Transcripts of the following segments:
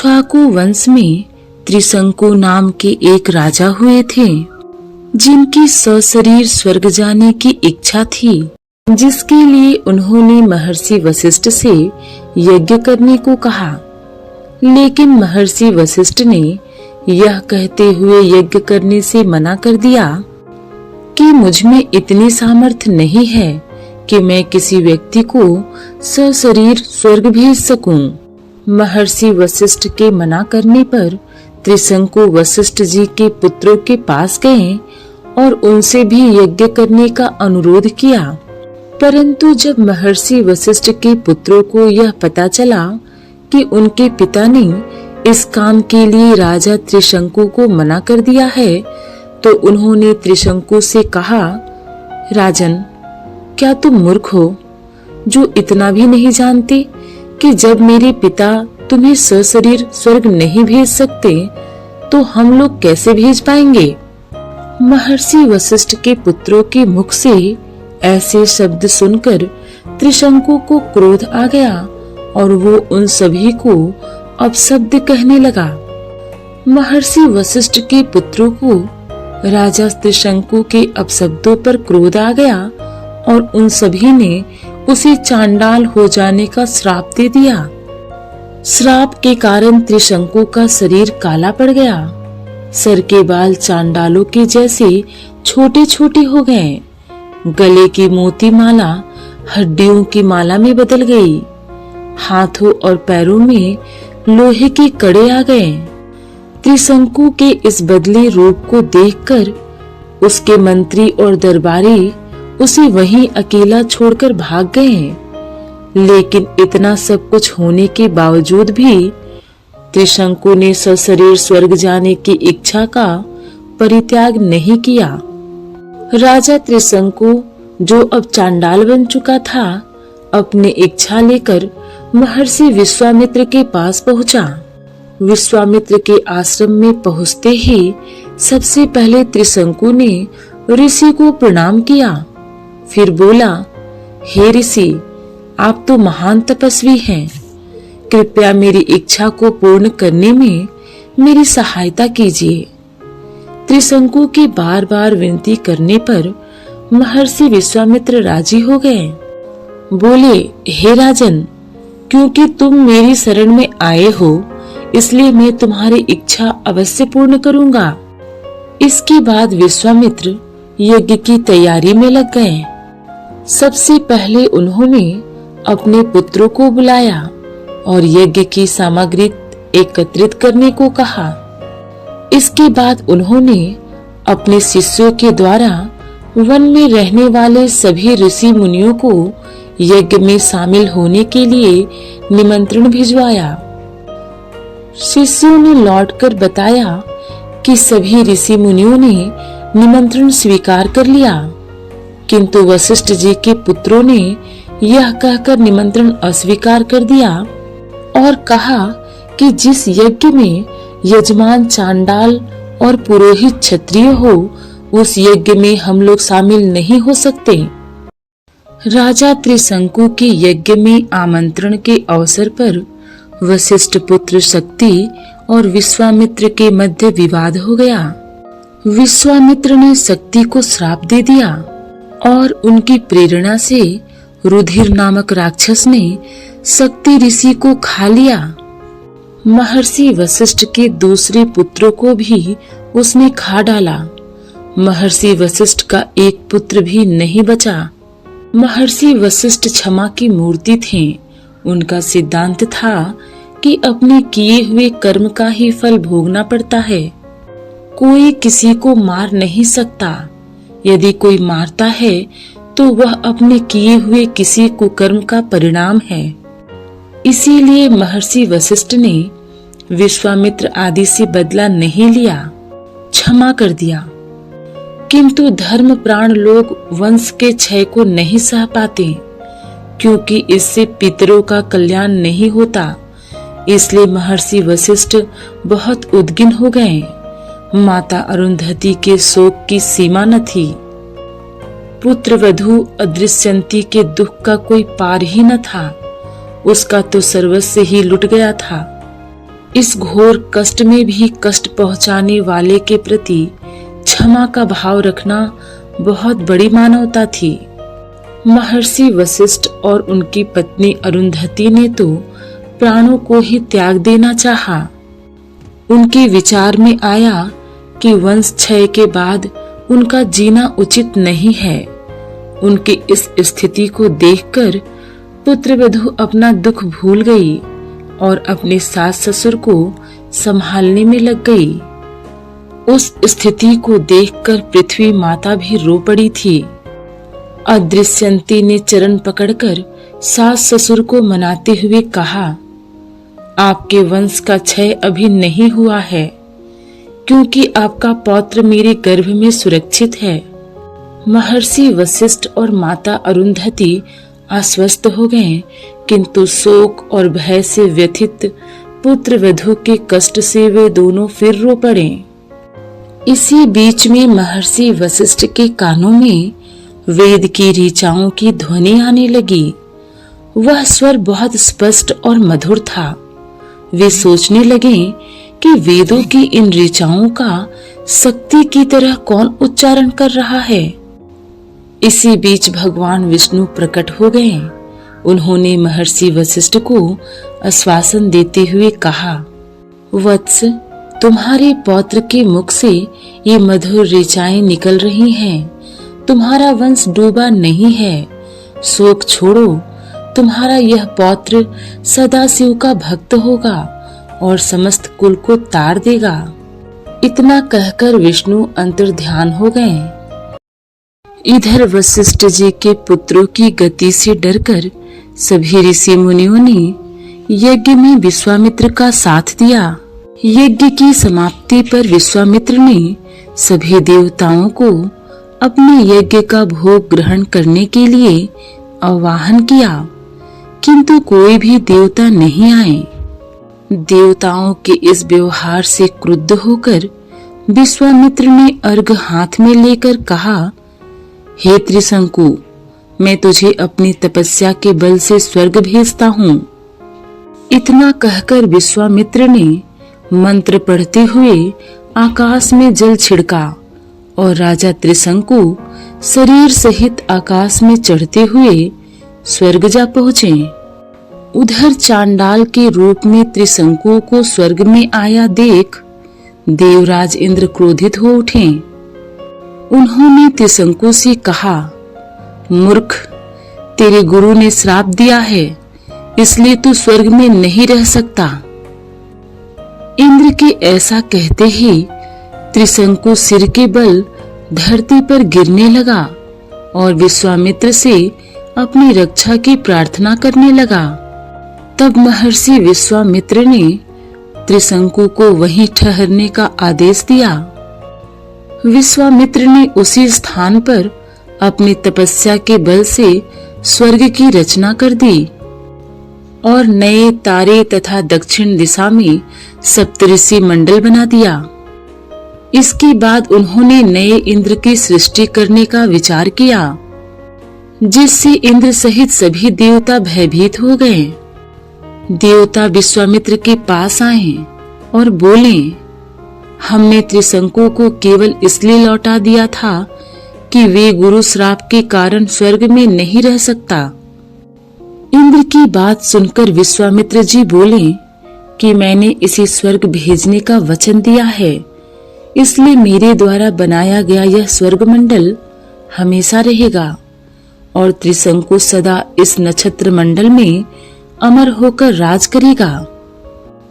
इक्ष्वाकु वंश में त्रिशंकु नाम के एक राजा हुए थे, जिनकी सशरीर स्वर्ग जाने की इच्छा थी, जिसके लिए उन्होंने महर्षि वशिष्ठ से यज्ञ करने को कहा। लेकिन महर्षि वशिष्ठ ने यह कहते हुए यज्ञ करने से मना कर दिया कि मुझ में इतनी सामर्थ्य नहीं है कि मैं किसी व्यक्ति को सशरीर स्वर्ग भेज सकूं। महर्षि वशिष्ठ के मना करने पर त्रिशंकु वशिष्ठ जी के पुत्रों के पास गए और उनसे भी यज्ञ करने का अनुरोध किया। परंतु जब महर्षि वशिष्ठ के पुत्रों को यह पता चला कि उनके पिता ने इस काम के लिए राजा त्रिशंकु को मना कर दिया है, तो उन्होंने त्रिशंकु से कहा, राजन, क्या तुम मूर्ख हो जो इतना भी नहीं जानते कि जब मेरे पिता तुम्हें सशरीर स्वर्ग नहीं भेज सकते तो हम लोग कैसे भेज पाएंगे। महर्षि वशिष्ठ के पुत्रों के मुख से ऐसे शब्द सुनकर त्रिशंकु को क्रोध आ गया और वो उन सभी को अपशब्द कहने लगा। महर्षि वशिष्ठ के पुत्रों को राजा त्रिशंकु के अपशब्दों पर क्रोध आ गया और उन सभी ने उसे चांडाल हो जाने का श्राप दे दिया। श्राप के कारण त्रिशंकु का शरीर काला पड़ गया। सर के बाल चांडालों के जैसे छोटे छोटे हो गए। गले की मोती माला हड्डियों की माला में बदल गई। हाथों और पैरों में लोहे के कड़े आ गए। त्रिशंकु के इस बदले रूप को देखकर उसके मंत्री और दरबारी उसे वहीं अकेला छोड़कर भाग गए। लेकिन इतना सब कुछ होने के बावजूद भी त्रिशंकु ने सशरीर स्वर्ग जाने की इच्छा का परित्याग नहीं किया। राजा त्रिशंकु, जो अब चांडाल बन चुका था, अपनी इच्छा लेकर महर्षि विश्वामित्र के पास पहुंचा। विश्वामित्र के आश्रम में पहुंचते ही सबसे पहले त्रिशंकु ने ऋषि को प्रणाम किया। फिर बोला, हे ऋषि, आप तो महान तपस्वी हैं। कृपया मेरी इच्छा को पूर्ण करने में मेरी सहायता कीजिए। त्रिशंकु की बार बार विनती करने पर महर्षि विश्वामित्र राजी हो गए। बोले, हे राजन, क्योंकि तुम मेरी शरण में आए हो, इसलिए मैं तुम्हारी इच्छा अवश्य पूर्ण करूंगा। इसके बाद विश्वामित्र यज्ञ की तैयारी में लग गए। सबसे पहले उन्होंने अपने पुत्रों को बुलाया और यज्ञ की सामग्री एकत्रित करने को कहा। इसके बाद उन्होंने अपने शिष्यों के द्वारा वन में रहने वाले सभी ऋषि मुनियों को यज्ञ में शामिल होने के लिए निमंत्रण भिजवाया। शिष्यों ने लौटकर बताया कि सभी ऋषि मुनियों ने निमंत्रण स्वीकार कर लिया, किंतु वशिष्ठ जी के पुत्रों ने यह कहकर निमंत्रण अस्वीकार कर दिया और कहा कि जिस यज्ञ में यजमान चांडाल और पुरोहित क्षत्रिय हो, उस यज्ञ में हम लोग शामिल नहीं हो सकते। राजा त्रिशंकु के यज्ञ में आमंत्रण के अवसर पर वशिष्ठ पुत्र शक्ति और विश्वामित्र के मध्य विवाद हो गया। विश्वामित्र ने शक्ति को श्राप दे दिया और उनकी प्रेरणा से रुधिर नामक राक्षस ने शक्ति ऋषि को खा लिया। महर्षि वशिष्ठ के दूसरे पुत्रों को भी उसने खा डाला। महर्षि वशिष्ठ का एक पुत्र भी नहीं बचा। महर्षि वशिष्ठ क्षमा की मूर्ति थे। उनका सिद्धांत था कि अपने किए हुए कर्म का ही फल भोगना पड़ता है। कोई किसी को मार नहीं सकता। यदि कोई मारता है तो वह अपने किए हुए किसी कुकर्म का परिणाम है। इसीलिए महर्षि वशिष्ठ ने विश्वामित्र आदि से बदला नहीं लिया, क्षमा कर दिया। किंतु धर्म प्राण लोग वंश के क्षय को नहीं सह पाते, क्योंकि इससे पितरों का कल्याण नहीं होता। इसलिए महर्षि वशिष्ठ बहुत उद्गिन हो गए। माता अरुंधति के शोक की सीमा न थी। पुत्र वधू अदृश्यंती के दुख का कोई पार ही न था। उसका तो सर्वस्व ही लुट गया था। इस घोर कष्ट में भी कष्ट पहुंचाने वाले के प्रति क्षमा का भाव रखना बहुत बड़ी मानवता थी। महर्षि वशिष्ठ और उनकी पत्नी अरुंधति ने तो प्राणों को ही त्याग देना चाहा। उनके विचार में आया कि वंश क्षय के बाद उनका जीना उचित नहीं है। उनकी इस स्थिति को देखकर पुत्रवधू अपना दुख भूल गई और अपने सास ससुर को संभालने में लग गई। उस स्थिति को देखकर पृथ्वी माता भी रो पड़ी थी। अदृश्यंती ने चरण पकड़कर सास ससुर को मनाते हुए कहा, आपके वंश का क्षय अभी नहीं हुआ है, क्योंकि आपका पौत्र मेरे गर्भ में सुरक्षित है। महर्षि वशिष्ठ और माता अरुंधति आश्वस्त हो गए, किंतु शोक और भय से व्यथित पुत्र वधू के कष्ट से वे दोनों फिर रो पड़े। इसी बीच में महर्षि वशिष्ठ के कानों में वेद की ऋचाओं की ध्वनि आने लगी। वह स्वर बहुत स्पष्ट और मधुर था। वे सोचने लगे कि वेदों की इन ऋचाओं का शक्ति की तरह कौन उच्चारण कर रहा है। इसी बीच भगवान विष्णु प्रकट हो गए। उन्होंने महर्षि वशिष्ठ को आश्वासन देते हुए कहा, वत्स, तुम्हारे पौत्र के मुख से ये मधुर ऋचाएं निकल रही हैं। तुम्हारा वंश डूबा नहीं है। शोक छोड़ो, तुम्हारा यह पौत्र सदा शिव का भक्त होगा और समस्त कुल को तार देगा। इतना कहकर विष्णु अंतर्ध्यान हो गए। इधर वशिष्ठ जी के पुत्रों की गति से डरकर सभी ऋषि मुनियों ने यज्ञ में विश्वामित्र का साथ दिया। यज्ञ की समाप्ति पर विश्वामित्र ने सभी देवताओं को अपने यज्ञ का भोग ग्रहण करने के लिए आह्वान किया, किंतु कोई भी देवता नहीं आए। देवताओं के इस व्यवहार से क्रुद्ध होकर विश्वामित्र ने अर्घ हाथ में लेकर कहा, हे त्रिशंकु, मैं तुझे अपनी तपस्या के बल से स्वर्ग भेजता हूँ। इतना कहकर विश्वामित्र ने मंत्र पढ़ते हुए आकाश में जल छिड़का और राजा त्रिशंकु शरीर सहित आकाश में चढ़ते हुए स्वर्ग जा पहुँचे। उधर चांडाल के रूप में त्रिशंकु को स्वर्ग में आया देख देवराज इंद्र क्रोधित हो उठे। उन्होंने त्रिशंकु से कहा, मूर्ख, तेरे गुरु ने श्राप दिया है, इसलिए तू स्वर्ग में नहीं रह सकता। इंद्र के ऐसा कहते ही त्रिशंकु सिर के बल धरती पर गिरने लगा और विश्वामित्र से अपनी रक्षा की प्रार्थना करने लगा। तब महर्षि विश्वामित्र ने त्रिशंकु को वहीं ठहरने का आदेश दिया। विश्वामित्र ने उसी स्थान पर अपनी तपस्या के बल से स्वर्ग की रचना कर दी और नए तारे तथा दक्षिण दिशा में सप्तऋषि मंडल बना दिया। इसके बाद उन्होंने नए इंद्र की सृष्टि करने का विचार किया, जिससे इंद्र सहित सभी देवता भयभीत हो गए। देवता विश्वामित्र के पास आए और बोले, हमने त्रिशंकु को केवल इसलिए लौटा दिया था कि वे गुरु श्राप के कारण स्वर्ग में नहीं रह सकता। इंद्र की बात सुनकर विश्वामित्र जी बोले कि मैंने इसे स्वर्ग भेजने का वचन दिया है, इसलिए मेरे द्वारा बनाया गया यह स्वर्ग मंडल हमेशा रहेगा और त्रिशंकु सदा इस नक्षत्र मंडल में अमर होकर राज करेगा।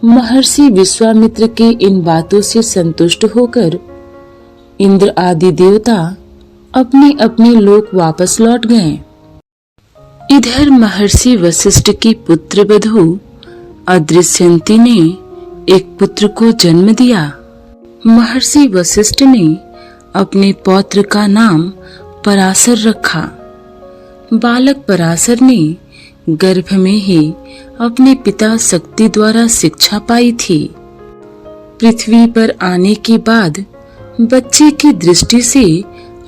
महर्षि विश्वामित्र के इन बातों से संतुष्ट होकर इंद्र आदि देवता अपने अपने लोक वापस लौट गए। इधर महर्षि वशिष्ठ की पुत्र वधू अदृश्यंती ने एक पुत्र को जन्म दिया। महर्षि वशिष्ठ ने अपने पौत्र का नाम पराशर रखा। बालक पराशर ने गर्भ में ही अपने पिता शक्ति द्वारा शिक्षा पाई थी। पृथ्वी पर आने के बाद बच्चे की दृष्टि से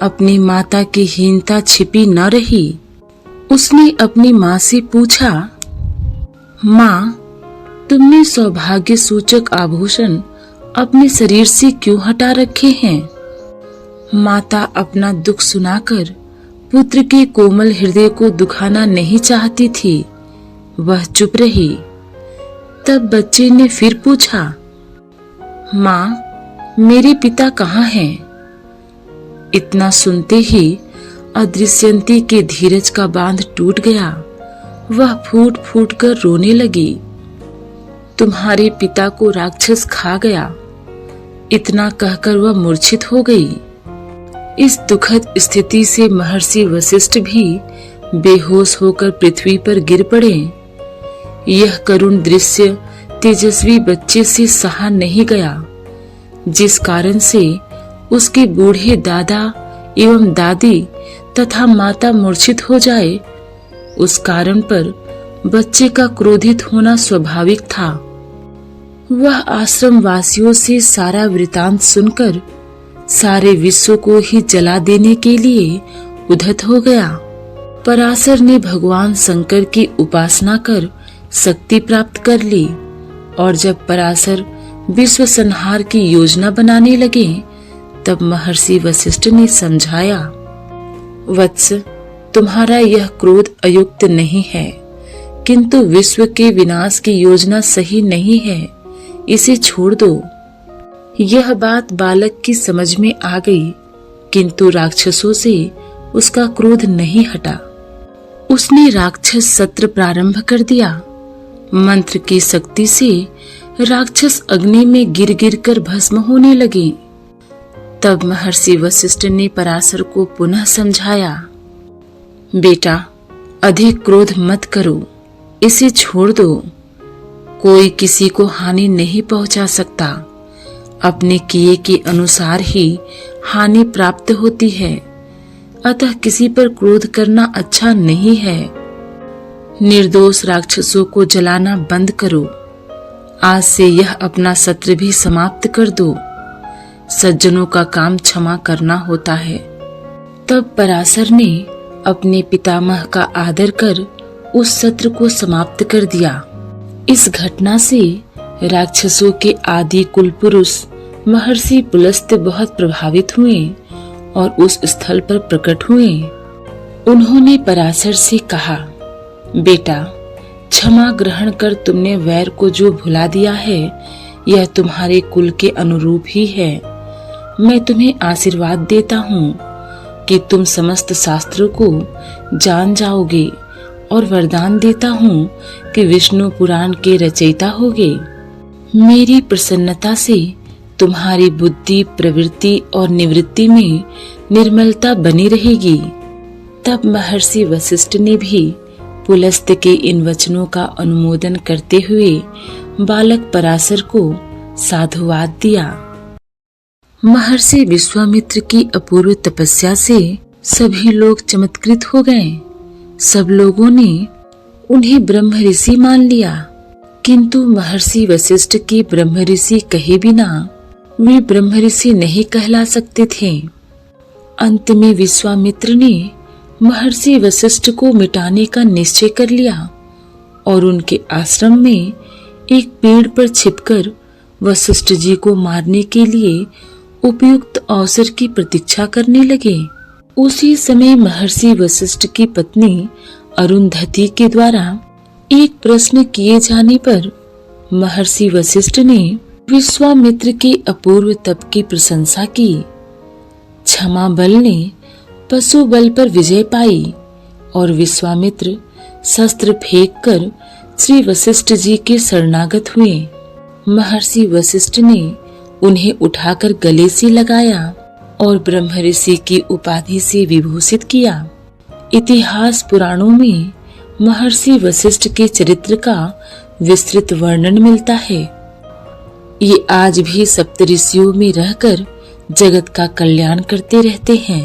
अपनी माता की हीनता छिपी न रही। उसने अपनी माँ से पूछा, माँ, तुमने सौभाग्य सूचक आभूषण अपने शरीर से क्यों हटा रखे हैं? माता अपना दुख सुनाकर पुत्र के कोमल हृदय को दुखाना नहीं चाहती थी। वह चुप रही। तब बच्चे ने फिर पूछा, माँ, मेरे पिता कहाँ हैं? इतना सुनते ही अदृश्यंती के धीरज का बांध टूट गया। वह फूट फूट कर रोने लगी। तुम्हारे पिता को राक्षस खा गया, इतना कहकर वह मूर्छित हो गई। इस दुखद स्थिति से महर्षि वशिष्ठ भी बेहोश होकर पृथ्वी पर गिर पड़े। यह करुण दृश्य तेजस्वी बच्चे से सहा नहीं गया, जिस कारण से उसके बूढ़े दादा एवं दादी तथा माता मूर्छित हो जाए। उस कारण पर बच्चे का क्रोधित होना स्वाभाविक था। वह आश्रम वासियों से सारा वृतांत सुनकर सारे विश्व को ही जला देने के लिए उद्यत हो गया। पराशर ने भगवान शंकर की उपासना कर शक्ति प्राप्त कर ली, और जब पराशर विश्व संहार की योजना बनाने लगे तब महर्षि वशिष्ठ ने समझाया, वत्स, तुम्हारा यह क्रोध अयुक्त नहीं है, किंतु विश्व के विनाश की योजना सही नहीं है, इसे छोड़ दो। यह बात बालक की समझ में आ गई, किंतु राक्षसों से उसका क्रोध नहीं हटा। उसने राक्षस सत्र प्रारंभ कर दिया। मंत्र की शक्ति से राक्षस अग्नि में गिर गिर कर भस्म होने लगे। तब महर्षि वशिष्ठ ने पराशर को पुनः समझाया, बेटा, अधिक क्रोध मत करो, इसे छोड़ दो। कोई किसी को हानि नहीं पहुंचा सकता। अपने किए के अनुसार ही हानि प्राप्त होती है, अतः किसी पर क्रोध करना अच्छा नहीं है। निर्दोष राक्षसों को जलाना बंद करो। आज से यह अपना सत्र भी समाप्त कर दो। सज्जनों का काम क्षमा करना होता है। तब पराशर ने अपने पितामह का आदर कर उस सत्र को समाप्त कर दिया। इस घटना से राक्षसों के आदि कुल पुरुष महर्षि पुलस्त्य बहुत प्रभावित हुए और उस स्थल पर प्रकट हुए। उन्होंने पराशर से कहा, बेटा, क्षमा ग्रहण कर तुमने वैर को जो भुला दिया है, यह तुम्हारे कुल के अनुरूप ही है। मैं तुम्हें आशीर्वाद देता हूँ कि तुम समस्त शास्त्रों को जान जाओगे, और वरदान देता हूँ कि विष्णु पुराण के रचयिता होगे। मेरी प्रसन्नता से तुम्हारी बुद्धि, प्रवृत्ति और निवृत्ति में निर्मलता बनी रहेगी। तब महर्षि वशिष्ठ ने भी पुलस्त्य के इन वचनों का अनुमोदन करते हुए बालक पराशर को साधुवाद दिया। महर्षि विश्वामित्र की अपूर्व तपस्या से सभी लोग चमत्कृत हो गए। सब लोगों ने उन्हें ब्रह्म ऋषि मान लिया, किंतु महर्षि वशिष्ठ की ब्रह्म ऋषि कहे बिना वे ब्रह्म ऋषि नहीं कहला सकते थे। अंत में विश्वामित्र ने महर्षि वशिष्ठ को मिटाने का निश्चय कर लिया और उनके आश्रम में एक पेड़ पर छिपकर वशिष्ठ जी को मारने के लिए उपयुक्त अवसर की प्रतीक्षा करने लगे। उसी समय महर्षि वशिष्ठ की पत्नी अरुंधति के द्वारा एक प्रश्न किए जाने पर महर्षि वशिष्ठ ने विश्वामित्र के अपूर्व तप की प्रशंसा की। क्षमा बल ने पशु बल पर विजय पाई और विश्वामित्र शस्त्र फेंक कर श्री वशिष्ठ जी के शरणागत हुए। महर्षि वशिष्ठ ने उन्हें उठाकर गले से लगाया और ब्रह्म ऋषि की उपाधि से विभूषित किया। इतिहास पुराणों में महर्षि वशिष्ठ के चरित्र का विस्तृत वर्णन मिलता है। ये आज भी सप्तऋषियों में रहकर जगत का कल्याण करते रहते हैं।